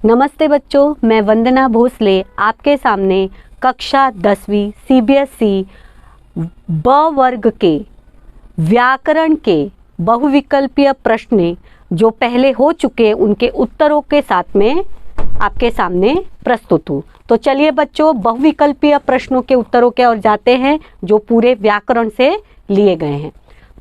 नमस्ते बच्चों, मैं वंदना भोसले आपके सामने कक्षा 10वीं सीबीएसई ब वर्ग के व्याकरण के बहुविकल्पीय प्रश्न जो पहले हो चुके उनके उत्तरों के साथ में आपके सामने प्रस्तुत हूँ। तो चलिए बच्चों, बहुविकल्पीय प्रश्नों के उत्तरों के ओर जाते हैं जो पूरे व्याकरण से लिए गए हैं।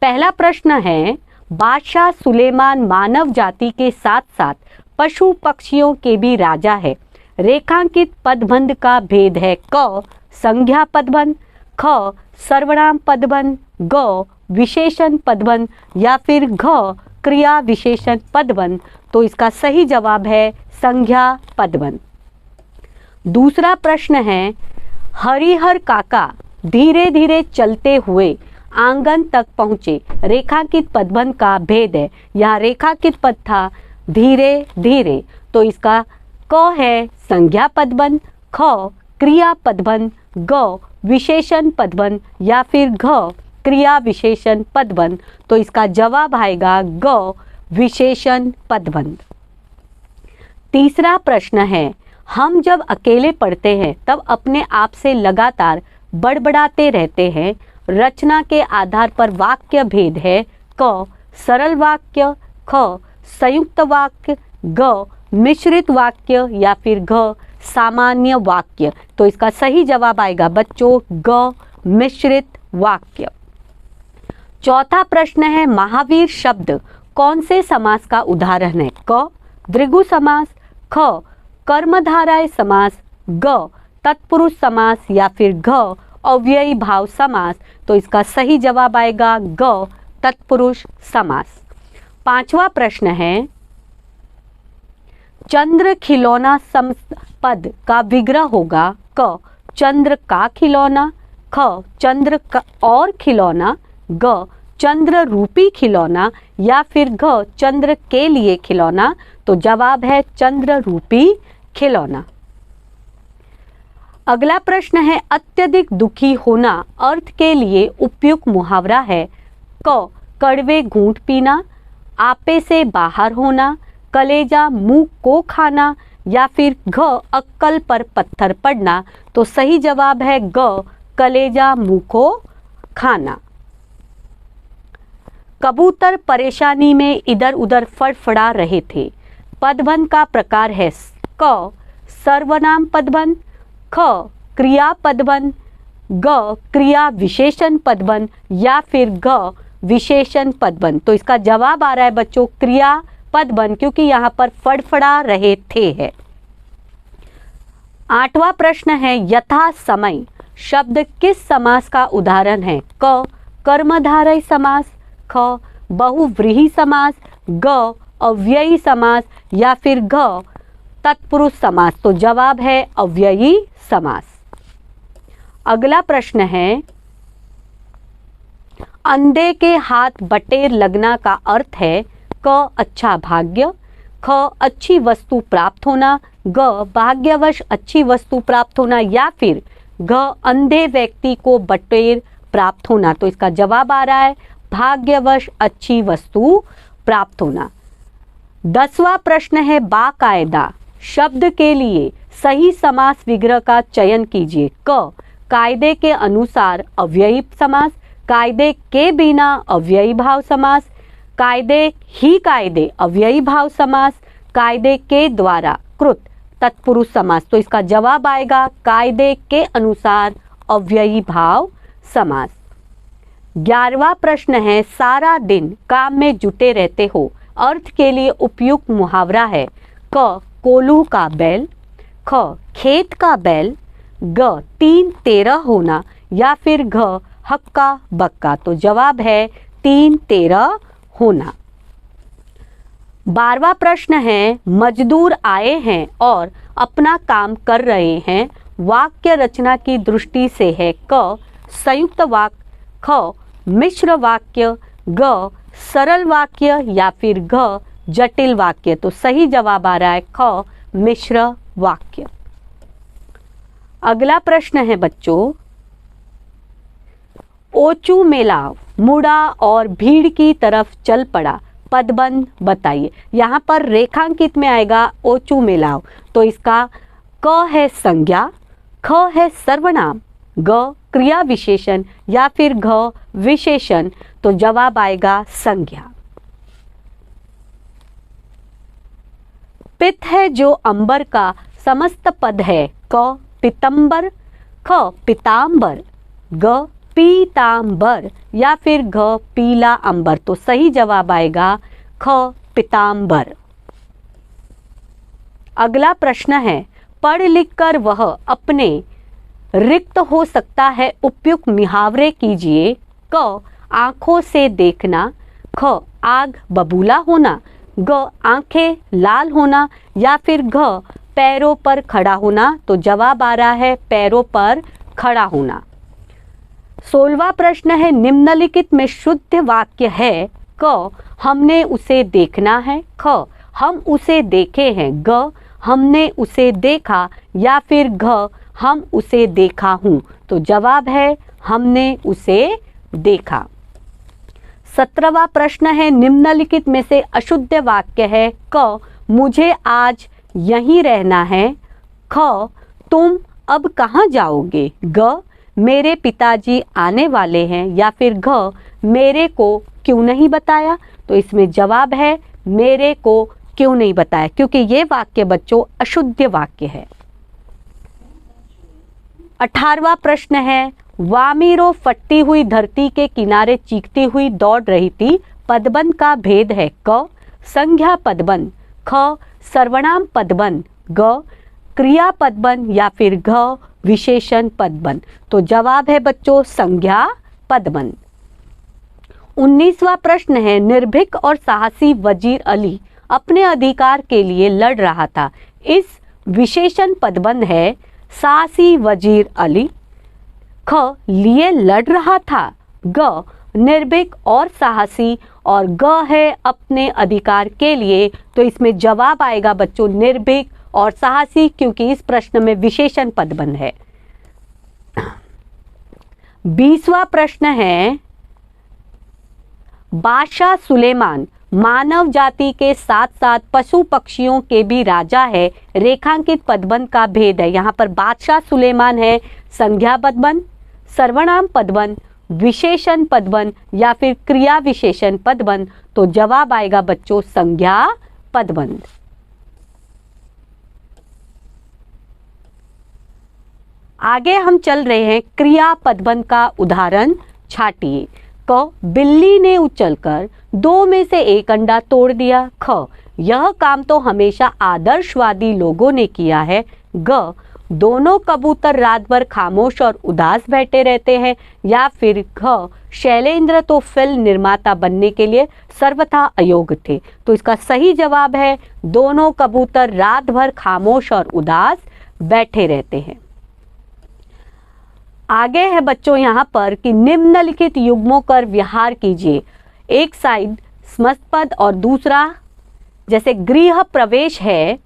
पहला प्रश्न है, बादशाह सुलेमान मानव जाति के साथ साथ पशु पक्षियों के भी राजा है। रेखांकित पदबंध का भेद है क संज्ञा पदबंध, ख सर्वनाम पदबंध, ग विशेषण पदबंध या फिर घ क्रिया विशेषण पदबंध। तो इसका सही जवाब है संज्ञा पदबंध। दूसरा प्रश्न है, हरिहर काका धीरे धीरे चलते हुए आंगन तक पहुँचे। रेखांकित पदबंध का भेद है, यहाँ रेखांकित पद था धीरे धीरे, तो इसका क है संज्ञा पदबंध, ख क्रिया पदबंध, ग विशेषण पदबंध या फिर घ क्रिया विशेषण पदबंध। तो इसका जवाब आएगा ग विशेषण पदबंध। तीसरा प्रश्न है, हम जब अकेले पढ़ते हैं तब अपने आप से लगातार बड़बड़ाते रहते हैं। रचना के आधार पर वाक्य भेद है क सरल वाक्य, ख संयुक्त वाक्य, ग मिश्रित वाक्य या फिर घ सामान्य वाक्य। तो इसका सही जवाब आएगा बच्चों ग मिश्रित वाक्य। चौथा प्रश्न है, महावीर शब्द कौन से समास का उदाहरण है? क द्विगु समास, ख कर्मधारय समास, ग तत्पुरुष समास या फिर घ अव्ययी भाव समास। तो इसका सही जवाब आएगा ग तत्पुरुष समास। पांचवा प्रश्न है, चंद्र खिलौना पद का विग्रह होगा क चंद्र का खिलौना, ख चंद्र का और खिलौना, ग चंद्र रूपी खिलौना या फिर घ चंद्र के लिए खिलौना। तो जवाब है चंद्र रूपी खिलौना। अगला प्रश्न है, अत्यधिक दुखी होना अर्थ के लिए उपयुक्त मुहावरा है क कड़वे घूंट पीना, आपे से बाहर होना, कलेजा मुंह को खाना या फिर घ अक्कल पर पत्थर पड़ना। तो सही जवाब है ग कलेजा मुंह को खाना। कबूतर परेशानी में इधर उधर फड़फड़ा रहे थे। पदबंध का प्रकार है क सर्वनाम पदबंध, ख क्रिया पदबंध, ग क्रिया विशेषण पदबंध या फिर घ विशेषण पदबंध। तो इसका जवाब आ रहा है बच्चों क्रिया पदबंध, क्योंकि यहाँ पर फड़फड़ा रहे थे है। आठवां प्रश्न है, यथा समय शब्द किस समास का उदाहरण है? क कर्मधारय समास, ख बहुव्रीहि समास, ग अव्ययी समास या फिर घ तत्पुरुष समास। तो जवाब है अव्ययी समास। अगला प्रश्न है, अंधे के हाथ बटेर लगना का अर्थ है क अच्छा भाग्य, ख अच्छी वस्तु प्राप्त होना, ग भाग्यवश अच्छी वस्तु प्राप्त होना या फिर घ अंधे व्यक्ति को बटेर प्राप्त होना। तो इसका जवाब आ रहा है भाग्यवश अच्छी वस्तु प्राप्त होना। 10वां प्रश्न है, बाकायदा शब्द के लिए सही समास विग्रह का चयन कीजिए। क कायदे के अनुसार अव्ययी समास, कायदे के बिना अव्ययी भाव समास, कायदे अव्ययी भाव समास, कायदे के द्वारा कृत तत्पुरुष समास। तो इसका जवाब आएगा कायदे के अनुसार अव्ययी भाव समास। 11वां प्रश्न है, सारा दिन काम में जुटे रहते हो अर्थ के लिए उपयुक्त मुहावरा है क कोल्हू का बैल, ख खेत का बैल, ग 3-13 होना या फिर घ हक्का बक्का। तो जवाब है 3-13 होना। 12वां प्रश्न है, मजदूर आए हैं और अपना काम कर रहे हैं। वाक्य रचना की दृष्टि से है क संयुक्त वाक्य, ख मिश्र वाक्य, ग सरल वाक्य या फिर घ जटिल वाक्य। तो सही जवाब आ रहा है ख मिश्र वाक्य। अगला प्रश्न है बच्चों, ओचू मेला मुड़ा और भीड़ की तरफ चल पड़ा। पदबंध बताइए। यहाँ पर रेखांकित में आएगा ओचू मिलाओ, तो इसका क है संज्ञा, ख है सर्वनाम, ग क्रिया विशेषण या फिर घ विशेषण, तो जवाब आएगा संज्ञा। पित्त है जो अंबर का समस्त पद है, क पितंबर, ख पितांबर, ग पीतांबर या फिर घ पीला अंबर, तो सही जवाब आएगा ख पितांबर। अगला प्रश्न है, पढ़ लिख कर वह अपने रिक्त हो सकता है उपयुक्त मुहावरे कीजिए। क आंखों से देखना, ख आग बबूला होना, ग आंखें लाल होना या फिर घ पैरों पर खड़ा होना, तो जवाब आ रहा है पैरों पर खड़ा होना। 16वां प्रश्न है, निम्नलिखित में शुद्ध वाक्य है। क हमने उसे देखना है, ख हम उसे देखे हैं, ग हमने उसे देखा या फिर घ हम उसे देखा हूँ, तो जवाब है हमने उसे देखा। 17वां प्रश्न है, निम्नलिखित में से अशुद्ध वाक्य है। क मुझे आज यहीं रहना है, ख तुम अब कहाँ जाओगे, ग मेरे पिताजी आने वाले हैं या फिर घ मेरे को क्यों नहीं बताया, तो इसमें जवाब है मेरे को क्यों नहीं बताया, क्योंकि ये वाक्य बच्चों अशुद्ध वाक्य है। 18वां प्रश्न है, वामीरो फटती हुई धरती के किनारे चीखती हुई दौड़ रही थी, पदबंध का भेद है। क संज्ञा पदबंध, ख सर्वनाम पदबंध, ग क्रिया पदबंध या फिर घ विशेषण पदबंध, तो जवाब है बच्चों संज्ञा पदबंध। 19वां प्रश्न है, निर्भीक और साहसी वजीर अली अपने अधिकार के लिए लड़ रहा था, इस विशेषण पदबंध है साहसी वजीर अली, ख लिए लड़ रहा था, ग निर्भीक और साहसी और ग है अपने अधिकार के लिए, तो इसमें जवाब आएगा बच्चों निर्भीक और साहसी, क्योंकि इस प्रश्न में विशेषण पदबंध है। 20वां प्रश्न है, बादशाह सुलेमान मानव जाति के साथ साथ पशु पक्षियों के भी राजा है, रेखांकित पदबंध का भेद है। यहाँ पर बादशाह सुलेमान है संज्ञा पदबंध, सर्वनाम पदबंध, विशेषण पदबंध या फिर क्रिया विशेषण पदबंध, तो जवाब आएगा बच्चों संज्ञा पदबंध। आगे हम चल रहे हैं, क्रिया पदबंध का उदाहरण छाटिए। क बिल्ली ने उछलकर 2 में से 1 अंडा तोड़ दिया, ख यह काम तो हमेशा आदर्शवादी लोगों ने किया है, ग दोनों कबूतर रात भर खामोश और उदास बैठे रहते हैं या फिर घ शैलेंद्र तो फिल्म निर्माता बनने के लिए सर्वथा अयोग्य थे, तो इसका सही जवाब है दोनों कबूतर रात भर खामोश और उदास बैठे रहते हैं। आगे है बच्चों यहाँ पर कि निम्नलिखित युग्मों कर व्यवहार कीजिए। एक साइड स्मस्त पद और दूसरा जैसे गृह प्रवेश है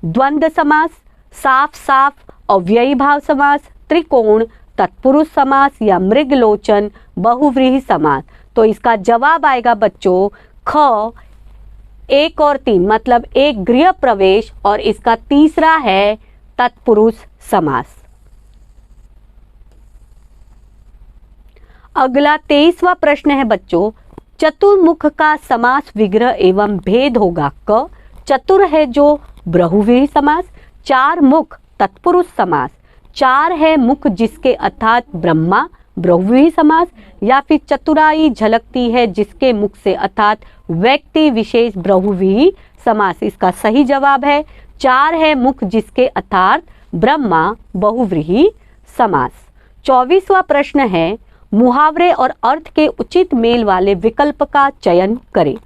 द्वंद्व समास, साफ साफ अव्ययी भाव समास, त्रिकोण तत्पुरुष समास या मृगलोचन बहुव्रीहि समास, तो इसका जवाब आएगा बच्चों ख 1 और 3, मतलब एक गृह प्रवेश और इसका तीसरा है तत्पुरुष समास। अगला 23वां प्रश्न है बच्चों, चतुर्मुख का समास विग्रह एवं भेद होगा। क चतुर है जो बहुव्रीहि समास, 4 मुख तत्पुरुष समास, 4 है मुख जिसके अर्थात ब्रह्मा बहुव्रीहि समास या फिर चतुराई झलकती है जिसके मुख से अर्थात व्यक्ति विशेष बहुव्रीहि समास, इसका सही जवाब है 4 है मुख जिसके अर्थात ब्रह्मा बहुव्रीहि समास। 24वां प्रश्न है, मुहावरे और अर्थ के उचित मेल वाले विकल्प का चयन करें।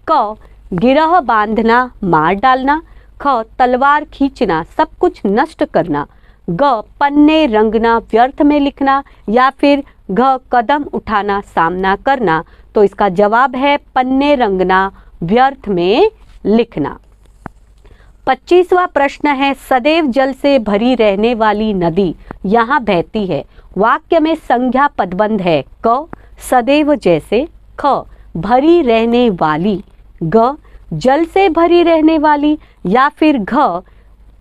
क गिरह बांधना मार डालना, ख तलवार खींचना सब कुछ नष्ट करना, ग पन्ने रंगना व्यर्थ में लिखना या फिर घ कदम उठाना सामना करना, तो इसका जवाब है पन्ने रंगना व्यर्थ में लिखना। 25वां प्रश्न है, सदैव जल से भरी रहने वाली नदी यहाँ बहती है, वाक्य में संज्ञा पदबंध है। क सदैव जैसे, ख भरी रहने वाली ग जल से भरी रहने वाली या फिर घ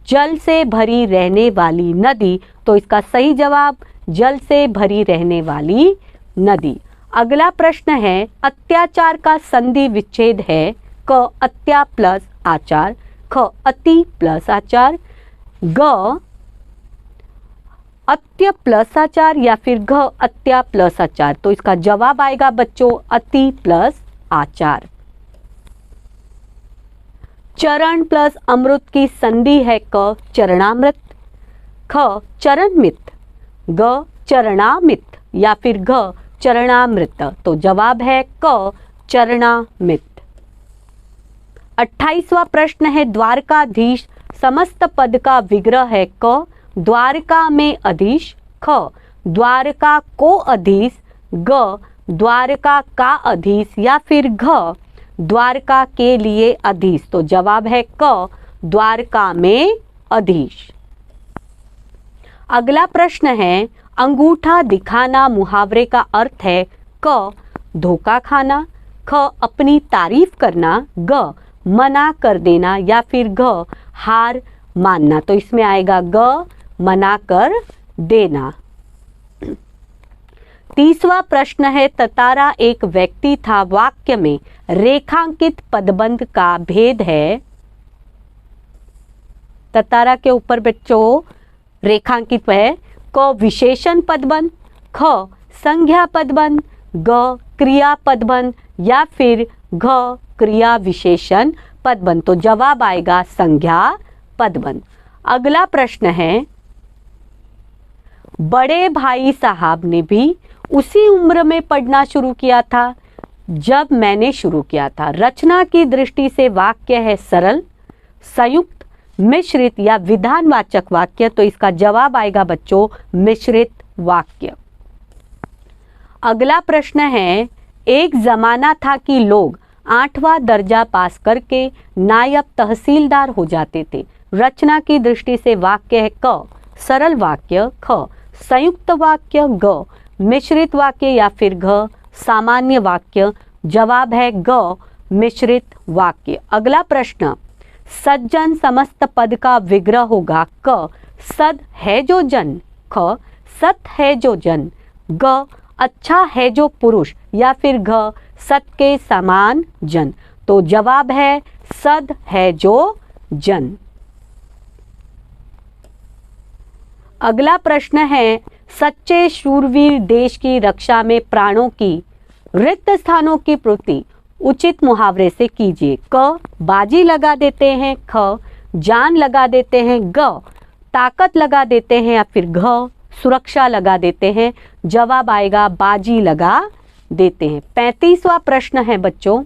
जल से भरी रहने वाली नदी। तो इसका सही जवाब जल से भरी रहने वाली नदी। अगला प्रश्न है अत्याचार का संधि विच्छेद है क अत्या प्लस आचार, ख अति प्लस आचार, ग अत्य प्लस आचार या फिर घ अत्या प्लस आचार। तो इसका जवाब आएगा बच्चों अति प्लस आचार। चरण प्लस अमृत की संधि है क चरणामृत, ख चरणमित, ग चरणामित या फिर घ चरणामृत। तो जवाब है क चरणामित। 28वां प्रश्न है द्वारकाधीश समस्त पद का विग्रह है क द्वारका में अधीश, ख द्वारका को अधीश, ग द्वारका का अधीश या फिर घ द्वारका के लिए अधीश। तो जवाब है क द्वारका में अधीश। अगला प्रश्न है अंगूठा दिखाना मुहावरे का अर्थ है क धोखा खाना, ख अपनी तारीफ करना, ग मना कर देना या फिर घ हार मानना। तो इसमें आएगा ग मना कर देना। 30वां प्रश्न है ततारा एक व्यक्ति था वाक्य में रेखांकित पदबंध का भेद है। ततारा के ऊपर बच्चों रेखांकित है क विशेषण पदबंध, ख संज्ञा पदबंध, ग क्रिया पदबंध या फिर घ क्रिया विशेषण पदबंध। तो जवाब आएगा संज्ञा पदबंध। अगला प्रश्न है बड़े भाई साहब ने भी उसी उम्र में पढ़ना शुरू किया था जब मैंने शुरू किया था। रचना की दृष्टि से वाक्य है सरल, संयुक्त, मिश्रित या विधानवाचक वाक्य। तो इसका जवाब आएगा बच्चों मिश्रित वाक्य। अगला प्रश्न है एक जमाना था कि लोग 8वां दर्जा पास करके नायब तहसीलदार हो जाते थे। रचना की दृष्टि से वाक्य है क सरल वाक्य, ख संयुक्त वाक्य, ग मिश्रित वाक्य या फिर घ सामान्य वाक्य। जवाब है ग मिश्रित वाक्य। अगला प्रश्न सज्जन समस्त पद का विग्रह होगा क सद है जो जन, ख सत है जो जन, ग अच्छा है जो पुरुष या फिर घ सत के समान जन। तो जवाब है सद है जो जन। अगला प्रश्न है सच्चे शूरवीर देश की रक्षा में प्राणों की रिक्त स्थानों की पूर्ति उचित मुहावरे से कीजिए। क बाजी लगा देते हैं, ख जान लगा देते हैं, ग ताकत लगा देते हैं या फिर घ सुरक्षा लगा देते हैं। जवाब आएगा बाजी लगा देते हैं। 35वां प्रश्न है बच्चों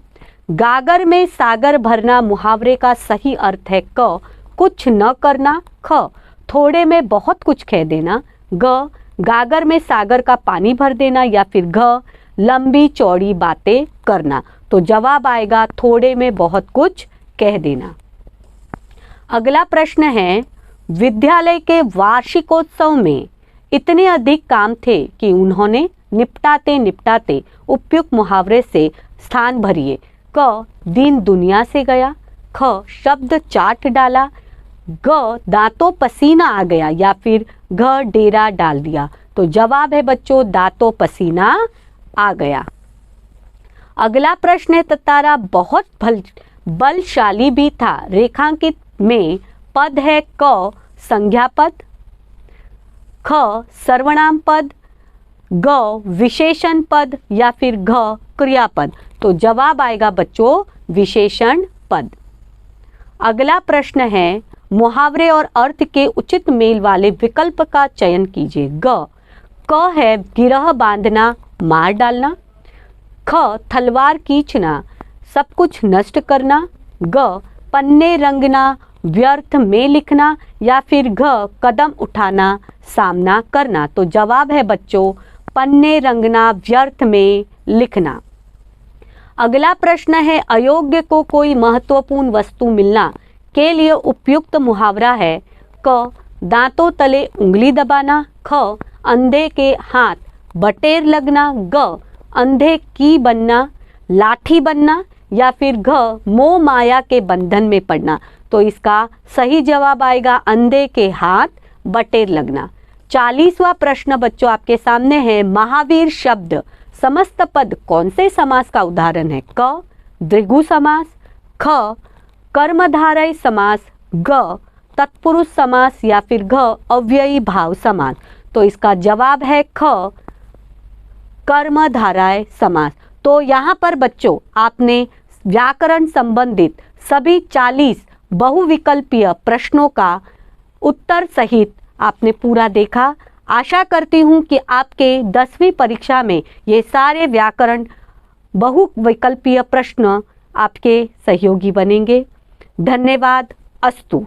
गागर में सागर भरना मुहावरे का सही अर्थ है क कुछ न करना, ख थोड़े में बहुत कुछ कह देना, ग गागर में सागर का पानी भर देना या फिर घ लंबी चौड़ी बातें करना। तो जवाब आएगा थोड़े में बहुत कुछ कह देना। अगला प्रश्न है विद्यालय के वार्षिकोत्सव में इतने अधिक काम थे कि उन्होंने निपटाते निपटाते उपयुक्त मुहावरे से स्थान भरिए। क दिन दुनिया से गया, ख शब्द चाट डाला, ग दांतों पसीना आ गया या फिर घ डेरा डाल दिया। तो जवाब है बच्चों दांतों पसीना आ गया। अगला प्रश्न है ततारा बहुत बलशाली भी था। रेखांकित में पद है क संज्ञा पद, ख सर्वनाम पद, ग विशेषण पद या फिर घ क्रियापद। तो जवाब आएगा बच्चों विशेषण पद। अगला प्रश्न है मुहावरे और अर्थ के उचित मेल वाले विकल्प का चयन कीजिए। क है गिरह बांधना मार डालना, ख तलवार खींचना सब कुछ नष्ट करना, ग पन्ने रंगना व्यर्थ में लिखना या फिर घ कदम उठाना सामना करना। तो जवाब है बच्चों पन्ने रंगना व्यर्थ में लिखना। अगला प्रश्न है अयोग्य को कोई महत्वपूर्ण वस्तु मिलना के लिए उपयुक्त मुहावरा है क दांतों तले उंगली दबाना, ख अंधे के हाथ बटेर लगना, ग अंधे की बनना लाठी बनना या फिर घ मोह माया के बंधन में पड़ना। तो इसका सही जवाब आएगा अंधे के हाथ बटेर लगना। 40वां प्रश्न बच्चों आपके सामने है, महावीर शब्द समस्त पद कौन से समास का उदाहरण है? क द्विगु समास, ख कर्मधारय समास, ग तत्पुरुष समास या फिर घ अव्ययी भाव समास। तो इसका जवाब है ख कर्मधारय समास। तो यहाँ पर बच्चों आपने व्याकरण संबंधित सभी 40 बहुविकल्पीय प्रश्नों का उत्तर सहित आपने पूरा देखा। आशा करती हूँ कि आपके 10वीं परीक्षा में ये सारे व्याकरण बहुविकल्पीय प्रश्न आपके सहयोगी बनेंगे। धन्यवाद। अस्तु।